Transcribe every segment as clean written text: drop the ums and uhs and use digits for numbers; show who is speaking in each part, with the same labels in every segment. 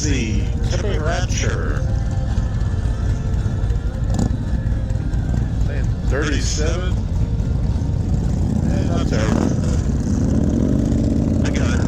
Speaker 1: the temperature. Saying 37. Not terrible. I got it.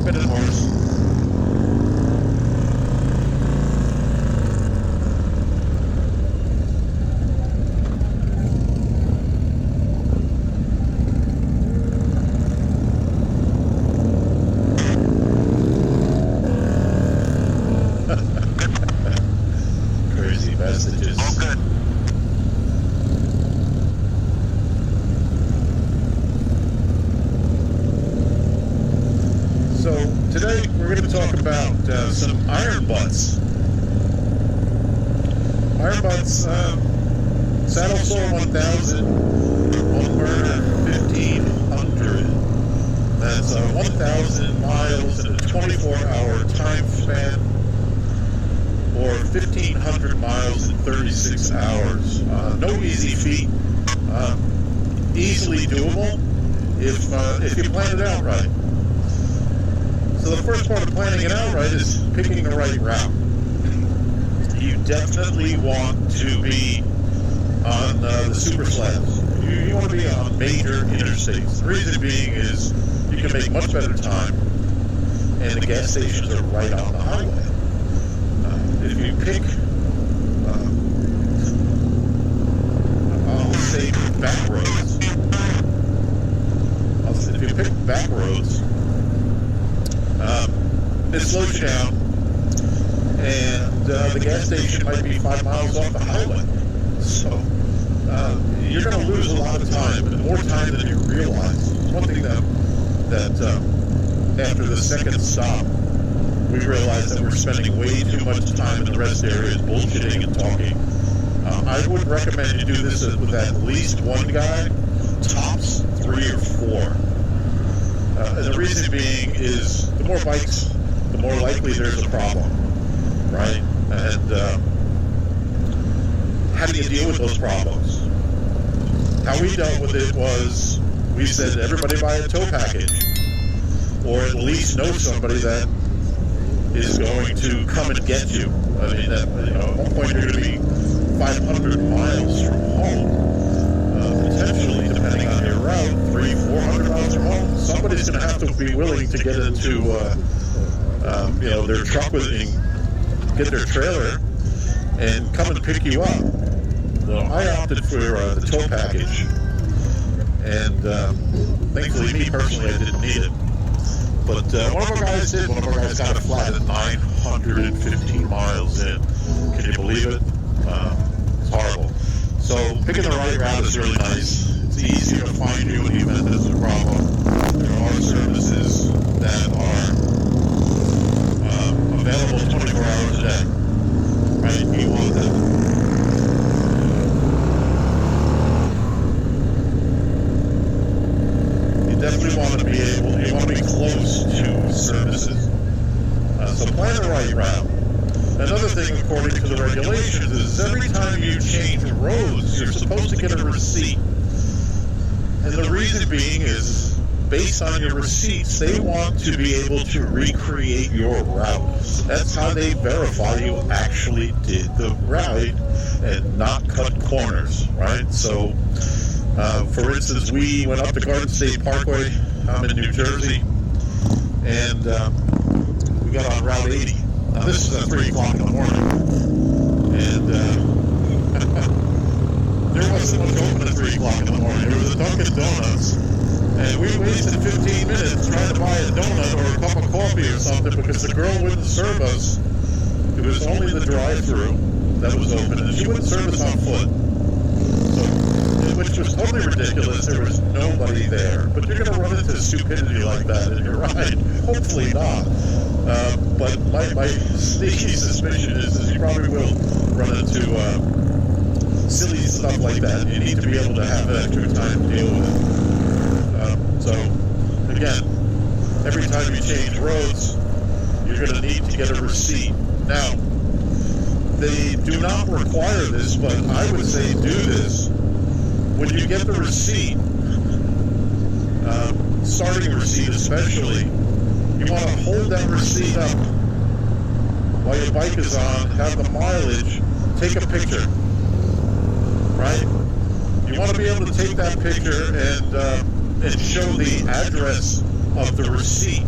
Speaker 1: Bit of horse. Crazy messages.
Speaker 2: All good.
Speaker 1: So today we're going to talk about some iron butts. Iron butts, Saddle Soar 1000, Bun Burner 1500. That's 1,000 miles in a 24-hour time span, or 1,500 miles in 36 hours. No easy feat. Easily doable if you plan it out right. So the first part of planning it out right is picking the right route. You definitely want to be on the super sleds. You want to be on major interstates. The reason being is you can make much better time, and the gas stations are right on the highway. If you pick, I'll say back roads. If you pick back roads, it slows you down, and the gas station might be 5 miles off the highway. So you're going to lose a lot of time, and more time than you realize. One thing that after the second stop, we realized that we're spending way too much time in the rest areas bullshitting and talking. I would recommend you do this with at least one guy, tops 3 or 4. And the reason being is the more bikes, the more likely there's a problem, right? And how do you deal with those problems? How we dealt with it was we said everybody buy a tow package, or at least know somebody that is going to come and get you. I mean, at one point you're going to be 500 miles from home, potentially, depending on your route, 300-400 miles from home. Somebody's going to have to be willing to get into, their truck with it and get their trailer and come and pick you up. So I opted for the tow package, and thankfully, me personally, I didn't need it. But one of our guys did. One of our guys got it flat at 915 miles in. Can you believe it? It's horrible. So picking the right route is really nice. It's easier to find you in the event there's a problem. There are services that are available 24 hours a day. Right? You want that. Definitely want to be able, you want to be close to services. So plan the right route. Another thing, according to the regulations, is every time you change roads, you're supposed to get a receipt. And the reason being is, based on your receipts, they want to be able to recreate your route. That's how they verify you actually did the ride and not cut corners, right? So, for instance, we went up to Garden State Parkway. I'm in New Jersey, and we got on Route 80. Now, this is at 3 o'clock in the morning, and there wasn't much open at 3 o'clock in the morning. There was a Dunkin' Donuts, and we wasted 15 minutes trying to buy a donut or a cup of coffee or something because the girl wouldn't serve us. It was only the drive-thru that was open, and she wouldn't serve us on foot. Which was totally ridiculous. There was nobody there. But you're going to run into stupidity like that in your ride. Hopefully not. But my sneaky suspicion is you probably will run into silly stuff like that. You need to be able to have extra time to deal with it. So, again, every time you change roads, you're going to need to get a receipt. Now, they do not require this, but I would say do this. When you get the receipt, starting receipt especially, you want to hold that receipt up while your bike is on, have the mileage, take a picture, right? You want to be able to take that picture and show the address of the receipt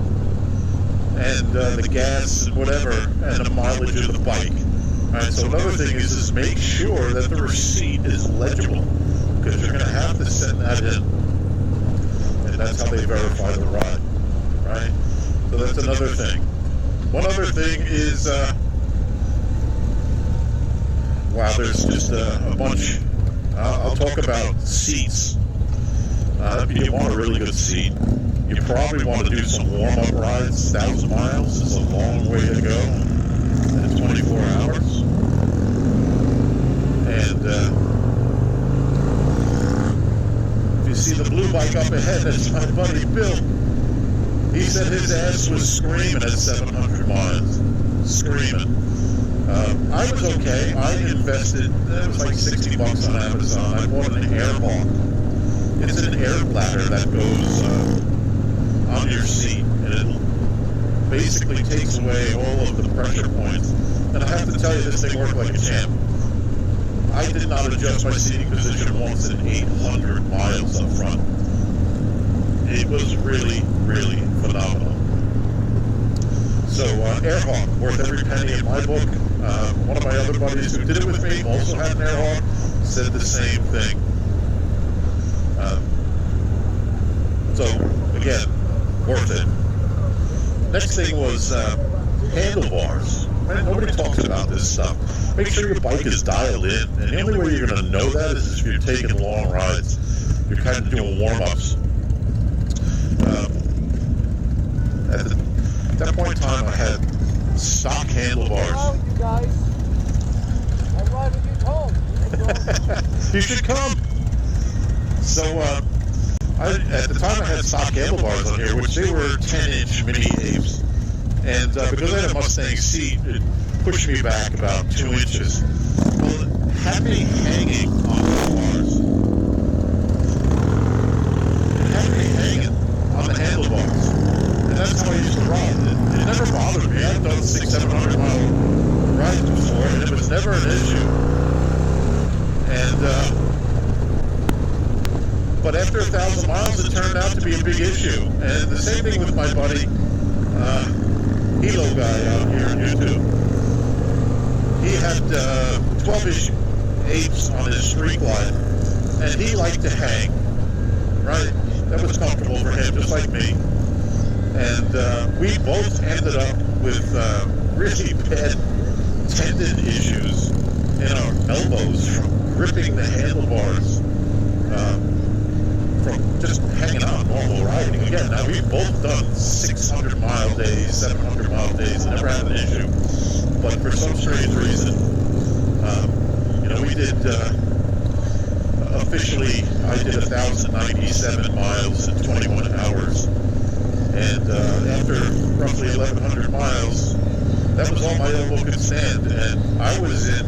Speaker 1: and the gas and whatever and the mileage of the bike. All right, so another thing is make sure that the receipt is legible, because you're going to have to send that in, and that's how they verify the ride, right? So that's another thing. One other thing is, wow, there's just a bunch. I'll talk about seats. You want a really good seat. You probably want to do some warm-up rides. 1,000 miles is a long way to go in 24 hours. And if you see the blue bike up ahead, that's my buddy Bill. He said his ass was screaming at 700 miles. Screaming. I was okay. I invested, it was like $60 on Amazon. I bought an Airhawk. It's an air bladder that goes on your seat, and it basically takes away all of the pressure points. And I have to tell you, this thing worked like a champ. I did not adjust my seating position once in 800 miles up front. It was really, really phenomenal. So Airhawk, worth every penny in my book. One of my other buddies who did it with me also had an Airhawk, said the same thing. So again, worth it. Next thing was handlebars. Man, nobody talks about this stuff. Make sure your bike is dialed in, and the only way you're going to know that is if you're taking long rides. You're kind of doing warm-ups. At that point in time, I had stock handlebars.
Speaker 2: Hello, you guys. I'm driving you home.
Speaker 1: You should come. So, at the time I had stock handlebars on here, which they were 10-inch mini apes. And because I had a Mustang seat, it pushed me back about 2 inches. Well, it had me hanging on the bars. It had me hanging on the handlebars. And that's how I used to ride. It never bothered me. I've done 600-700 mile rides before, and it was never an issue. And, but after 1,000 miles, it turned out to be a big issue. And the same thing with my buddy, Hilo guy out here on YouTube. He had 12-inch apes on his street glide, and he liked to hang, right? That was comfortable for him, just like me. And we both ended up with really bad tendon issues in our elbows from gripping the handlebars, from just hanging on normal riding. Again, now we've both done 600-mile days, 700-mile days, never had an issue. But for some strange reason, we did, officially, I did 1,097 miles in 21 hours. And after roughly 1,100 miles, that was all my elbow could stand. And I was in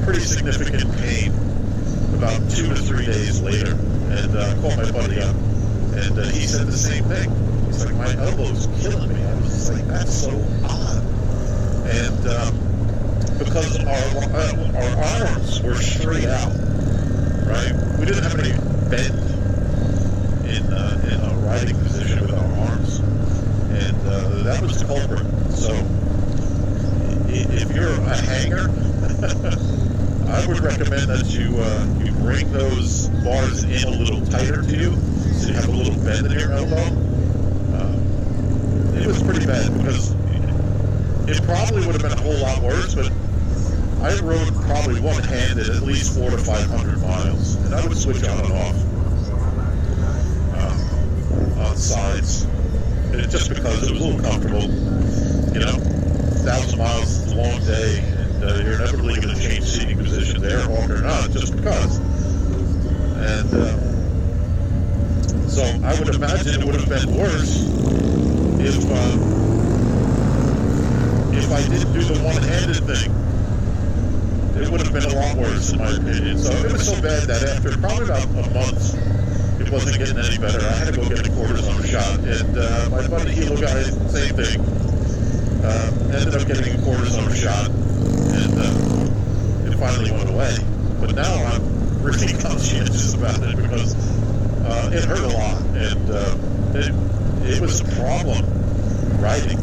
Speaker 1: pretty significant pain about 2 to 3 days later. And I called my buddy up, and he said the same thing. He's like, my elbow's killing me. I was just like, that's so odd. And because our arms were straight out, right? We didn't have any bend in a riding position with our arms, and that was the culprit. So if you're a hanger, I would recommend that you bring those bars in a little tighter to you, so you have a little bend in your elbow. It was pretty bad because it probably would have been a whole lot worse, but I rode probably one-handed at least 400 to 500 miles, and I would switch on and off on sides, just because it was a little comfortable. 1,000 miles is a long day, and you're inevitably going to change seating positions, Airhawk or not, just because. And so I would imagine it would have been worse if I didn't do the one-handed thing. It would have been a lot worse, in my opinion. So it was so bad that after probably about a month, it wasn't getting any better. I had to go get a cortisone shot, and my buddy Hilo guy, same thing. Ended up getting a cortisone shot, and it finally went away. But now I'm really conscientious about it because it hurt a lot, and it was a problem riding.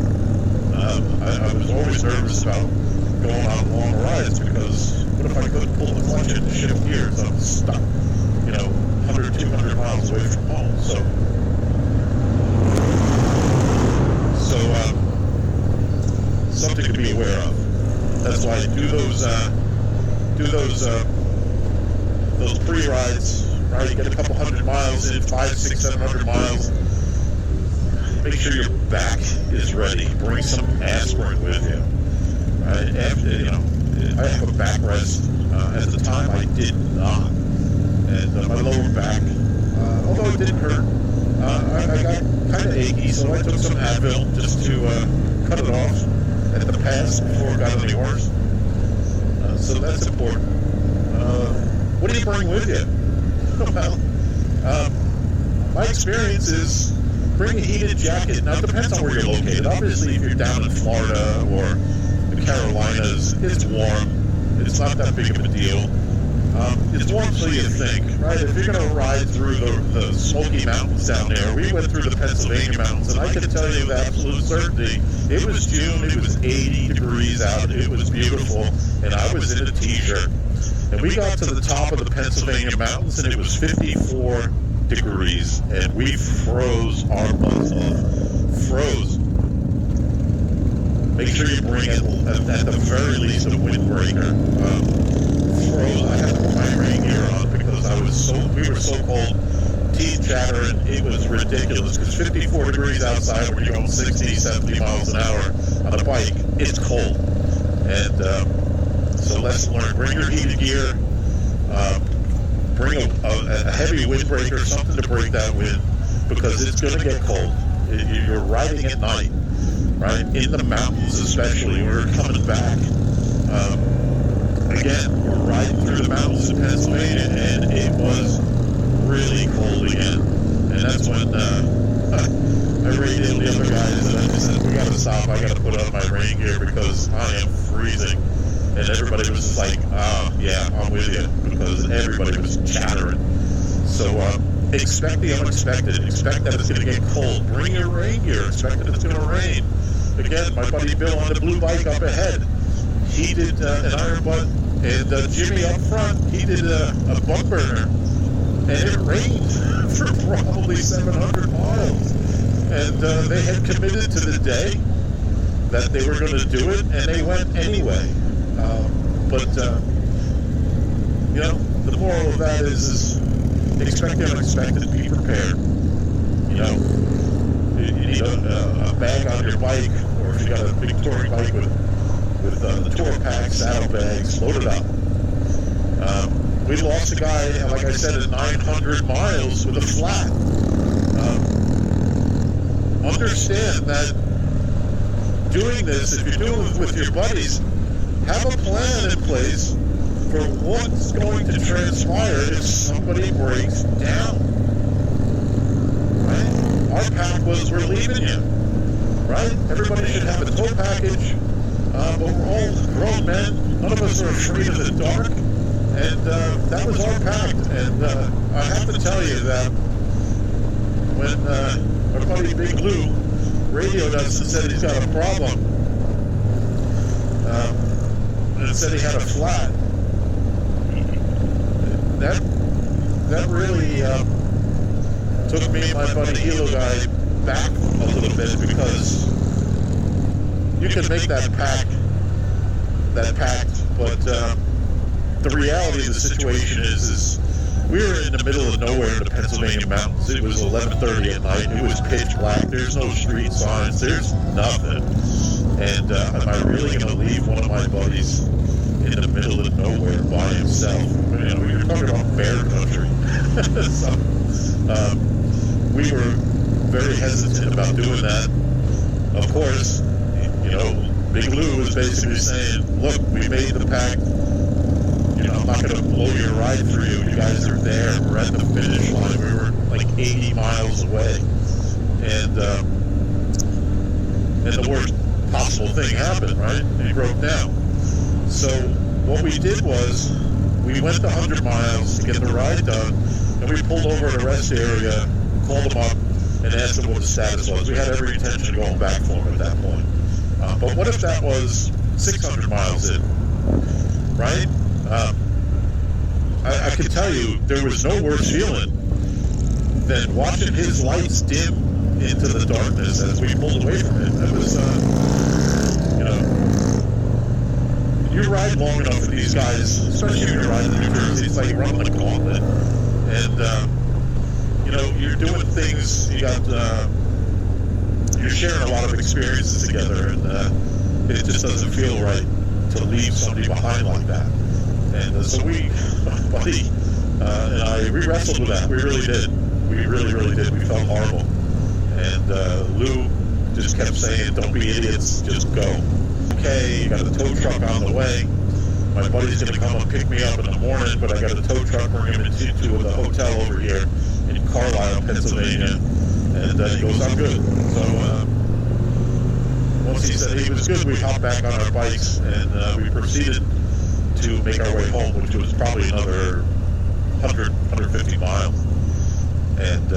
Speaker 1: I was always nervous about going on long rides because what if I couldn't pull the clutch in to shift gears? I'm stuck, 100, 200 miles away from home. So something to be aware of. That's why I do those pre-rides, right? You get a couple hundred miles in, 500, 600, 700 miles. Make sure your back is ready. Bring some aspirin with you. Right? I have a backrest. At the time, I did not. And my lower back, although it didn't hurt, I got kind of achy, so I took some Advil just to cut it off at the pass before it got any worse. So that's important. What do you bring with you? Well, my experience is bring a heated jacket. Now, it depends on where you're located. Obviously, if you're down in Florida or the Carolinas, it's warm. It's not that big of a deal. It's warm so you think, right? If you're going to ride through the Smoky Mountains down there, we went through the Pennsylvania mountains, and I can tell you with absolute certainty, it was June, it was 80 degrees out, it was beautiful, and I was in a t-shirt. And we got to the top of the Pennsylvania mountains, and it was 54 degrees, and we froze our butts off. Froze. Make sure you bring at the very least a windbreaker. Froze. I had to put my rain gear on because we were so cold, teeth chattering. It was ridiculous because 54 degrees outside when you're going 60, 70 miles an hour on a bike, it's cold. And so lesson learned, bring your heated gear, bring a heavy windbreaker, something to break that wind because it's going to get cold. You're riding at night, right? In the mountains especially. We're coming back. Again, we're riding through the mountains in Pennsylvania, and it was really cold again. And that's when I radioed the other guys, and I just said, we got to stop. I got to put on my rain gear because I am freezing. And everybody was just like, yeah, I'm with you, because everybody was chattering. So expect the unexpected. Expect that it's going to get cold. Bring your rain gear. Expect that it's going to rain. Again, my buddy Bill on the blue bike up ahead, he did an iron butt, and Jimmy up front, he did a Bun Burner, and it rained for probably 700 miles. And they had committed to the day that they were going to do it, and they went anyway. But the moral of that is expect the unexpected, be prepared. You need a bag on your bike, or if you got a big touring bike with the tour pack, saddlebags, load it up. We lost a guy, like I said, at 900 miles with a flat. Understand that doing this, if you're doing it with your buddies, have a plan in place for what's going to transpire if somebody breaks down. Right? Our pack was, we're leaving you. Right? Everybody should have a tow package. But we're all grown men. None of us are afraid of the dark. And that was our pact. And I have to tell you that when our buddy Big Lou radioed us and said he's got a problem, and said he had a flat, that really took me and my buddy Hilo guy back a little bit, because you can make that pact, but the reality of the situation is we were in the middle of nowhere in the Pennsylvania mountains. It was 11:30 at night. It was pitch black. There's no street signs. There's nothing. And am I really going to leave one of my buddies in the middle of nowhere by himself? You're talking about bear country. So we were very hesitant about doing that. Of course, Big Lou was basically saying, look, we made the pact. I'm not going to blow your ride for you. You guys are there. We're at the finish line. We were like 80 miles away. And the possible thing happened, right? And he broke down. So what we did was we went the 100 miles to get the ride done, and we pulled over at a rest area, called him up, and asked him what the status was. We had every intention of going back for him at that point. But what if that was 600 miles in, right? I can tell you there was no worse feeling than watching his lights dim into the darkness as we pulled away from it. That was, you ride long enough with these guys, especially if you're riding in New Jersey, it's like running the gauntlet. And, you're doing things, you're sharing a lot of experiences together, and it just doesn't feel right to leave somebody behind like that. And so we, buddy, and I, we wrestled with that. We really did. We really, really did. We felt horrible. And Lou just kept saying, don't be idiots, just go. Okay, you got a tow truck on the way. My buddy's going to come and pick me up in the morning, but I got a tow truck bring him into the hotel over here in Carlisle, Pennsylvania. And he goes, I'm good. So once he said he was good, we hopped back on our bikes, and we proceeded to make our way home, which was probably another 150 miles. And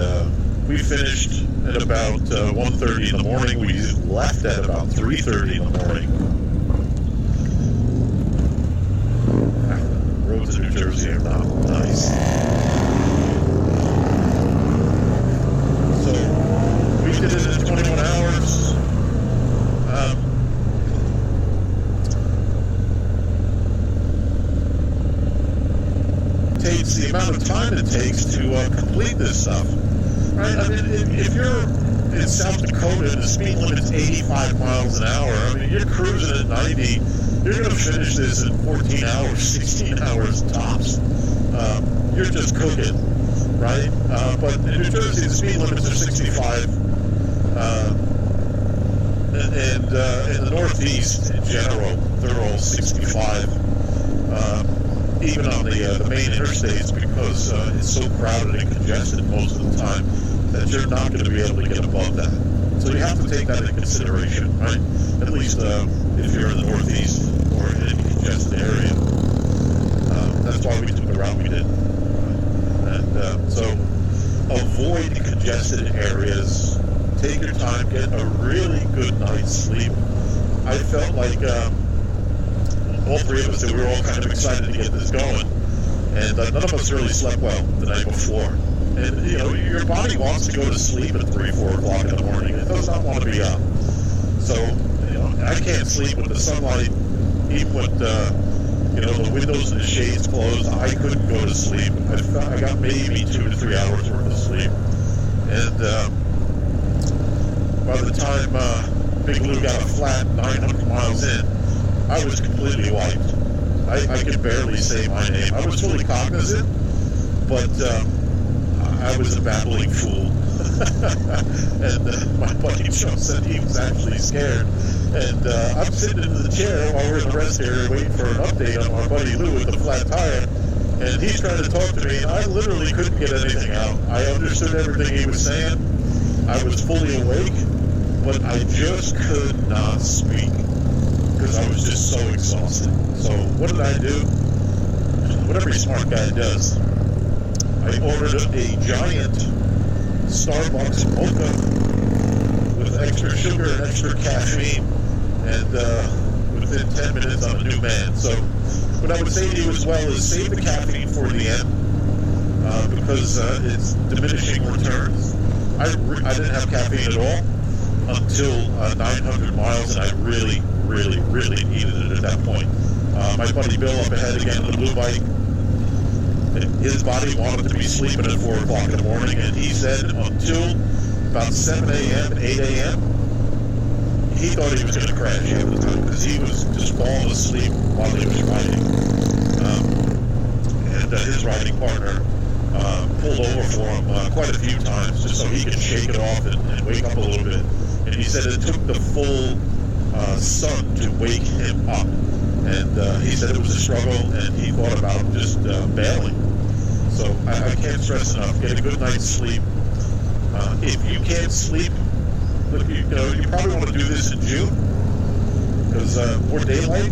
Speaker 1: we finished at about 1:30 in the morning. We left at about 3:30 in the morning. Roads in New Jersey are not nice. So we did it in 21 hours. Takes the amount of time it takes to complete this stuff, right? I mean, if you're in South Dakota and the speed limit's 85 miles an hour, I mean, you're cruising at 90, you're going to finish this in 14 hours, 16 hours tops. You're just cooking, right? But in New Jersey, the speed limits are 65, and in the Northeast, in general, they're all 65. Even on the main interstates, because it's so crowded and congested most of the time that you're not going to be able to get above that. So you have to take that into consideration, right? At least if you're in the Northeast or in a congested area. That's why we took the route we did. And so avoid congested areas. Take your time, get a really good night's sleep. I felt like all three of us, we were all kind of excited to get this going, and none of us really slept well the night before. And your body wants to go to sleep at 3, 4 o'clock in the morning. It does not want to be up. So I can't sleep with the sunlight, even with the windows and the shades closed. I couldn't go to sleep. I got maybe 2 to 3 hours worth of sleep, and by the time Big Lou got a flat 900 miles in, I was completely wiped. I could barely say my name. I was fully cognizant, but I was a babbling fool. And my buddy Joe said he was actually scared. And I'm sitting in the chair while we're in the rest area waiting for an update on our buddy Lou with the flat tire. And he's trying to talk to me, and I literally couldn't get anything out. I understood everything he was saying. I was fully awake, but I just could not speak, because I was just so exhausted. So what did I do? What every smart guy does. I ordered a giant Starbucks mocha with extra sugar and extra caffeine, and within 10 minutes I'm a new man. So what I would say to you as well is save the caffeine for the end, because it's diminishing returns. I didn't have caffeine at all until 900 miles, and I really needed it at that point. My buddy Bill up ahead again on the blue bike, his body wanted to be sleeping at 4 o'clock in the morning, and he said until about 7 a.m., 8 a.m., he thought he was going to crash half the time, because he was just falling asleep while he was riding. And his riding partner pulled over for him quite a few times, just so he could shake it off and wake up a little bit. And he said it took the full sun to wake him up, and he said it was a struggle, and he thought about just bailing. So I can't stress enough, get a good night's sleep. If you can't sleep, look, you probably want to do this in June, because more daylight.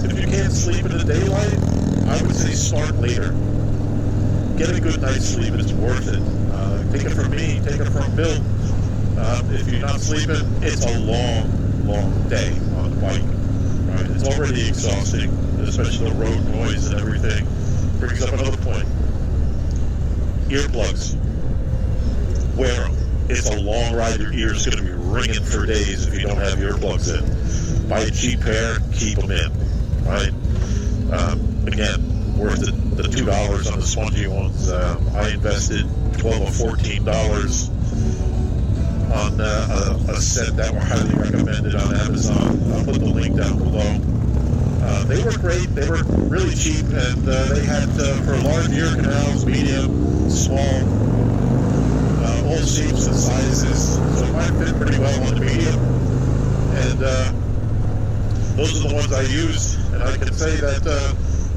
Speaker 1: If you can't sleep in the daylight, I would say start later. Get a good night's sleep. It's worth it. Take it from me. Take it from Bill. If you're not sleeping, it's a long, long day on the bike. Right? It's already exhausting, especially the road noise and everything. Brings up another point. Earplugs. Wear them. It's a long ride. Your ears going to be ringing for days if you don't have earplugs in. Buy a cheap pair, keep them in. Right? Again, worth the $2 on the spongy ones. I invested $12 or $14 on a set that were highly recommended on Amazon. I'll put the link down below. They were great. They were really cheap, and they had for large ear canals, medium, small, all shapes and sizes. So mine fit pretty well on the medium, and those are the ones I used, and I can say that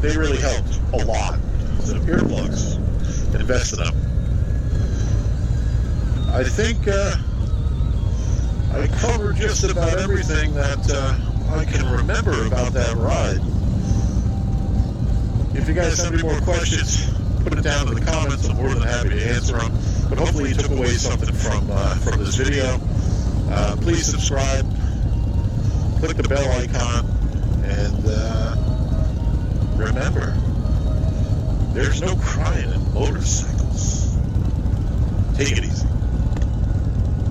Speaker 1: they really helped a lot. So earplugs, invest in them. I think I covered just about everything that I can remember about that ride. If you guys have any more questions, put it down in the comments. I'm more than happy to answer them. But hopefully you took away something from this video. Please subscribe, click the bell icon, and remember, there's no crying in motorcycles. Take it easy.